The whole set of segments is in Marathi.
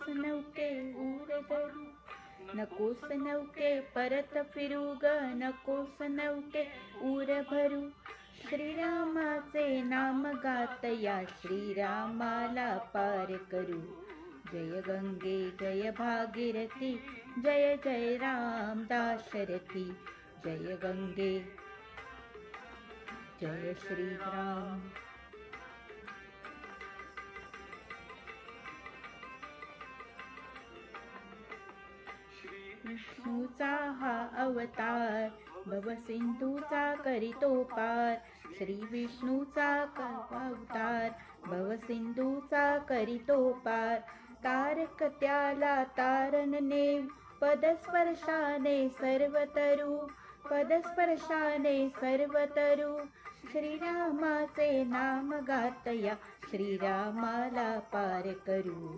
नौके ऊर धरू, नकोस नौके परत फिरू ग, नकोस नौके ऊर भरू. श्रीरामाचे नाम गातया, श्रीरामाला पार करू. जय गंगे जय भागीरथी, जय जय राम दाशरथी. जय गंगे जय श्रीराम. विष्णूचा हा अवतार, भवसिंधूचा करीतो पार. श्री विष्णूचा अवतार, भवसिंधूचा करीतो पार. तारक त्याला तारण नेऊ, पदस्पर्शाने सर्वतरू, पदस्पर्शाने सर्वतरू. श्रीरामाचे नाम गातया, श्रीरामाला पार करू.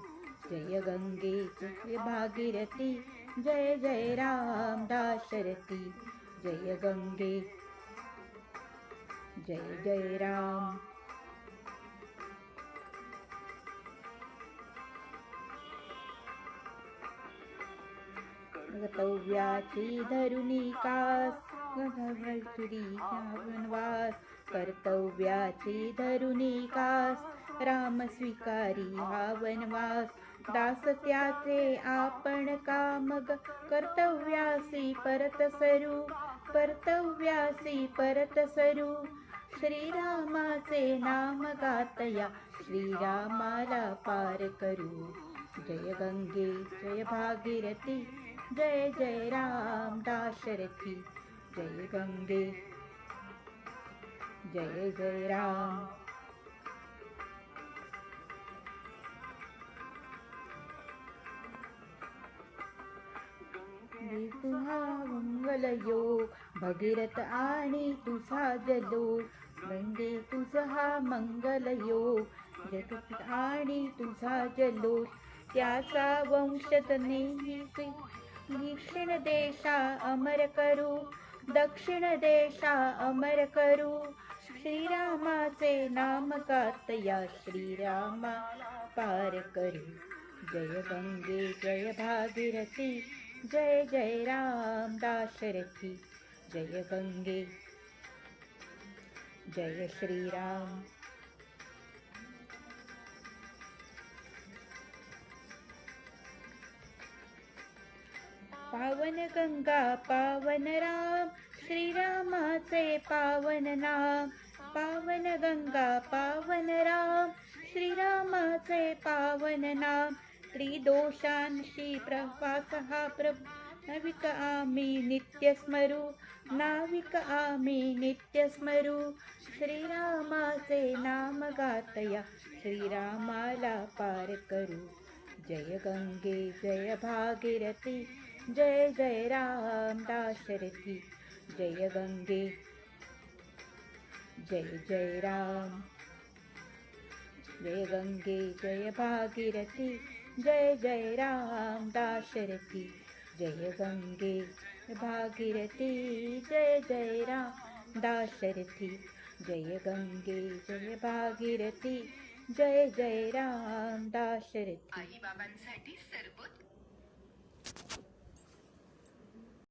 जय गंगे जय भागीरथी, जय जय राम दाशरथी. जय गंगे जय जय राम. कर्तव्याची धरुणी कास, वनवास. कर्तव्याची धरुणी कास, राम स्वीकारी हा वनवास. दास त्याचे आपण कामग, कर्तव्यासी परत सरू, कर्तव्यासी परत सरू. श्रीरामाचे नाम गातया, श्रीरामाला पार करू. जय गंगे जय भागीरथी, जय जय राम दाशरथी. जय गंगे जय जय राम. तुझा मंगल योग, भगीरथ आणि तुझा जलोग. गंगे तुझा मंगल योग, जगत आणि तुझा जलोग. त्याचा वंशत नेही दक्षिण देशा अमर करू, दक्षिण देशा अमर करू. श्रीरामाचे नाम गातया, श्रीरामा पार करू. जय गंगे जय भागीरथी, जय जय राम दाशरथी. जय गंगे जय श्रीराम. पावन गंगा पावन राम, श्रीरामाचे पावन नाम. पावन गंगा पावन राम, श्रीरामाचे पावन नाम. त्रिदोषांशी प्रवास हा प्रभू, नाविक आम्ही नित्य स्मरू, नाविक आम्ही नित्य स्मरू. श्रीरामाचे नाम गातया, श्रीरामाला पार करू. जय गंगे जय भागीरथी, जय जय राम दाशरथी. जय गंगे जय जय राम. जय गंगे जय भागीरथी, जय जय राम दाशरथी. जय गंगे भागीरथी, जय जय राम दाशरथी. जय गंगे जय भागीरथी, जय जय राम दाशरथी. आई बाबांसाठी सर्वोत्तम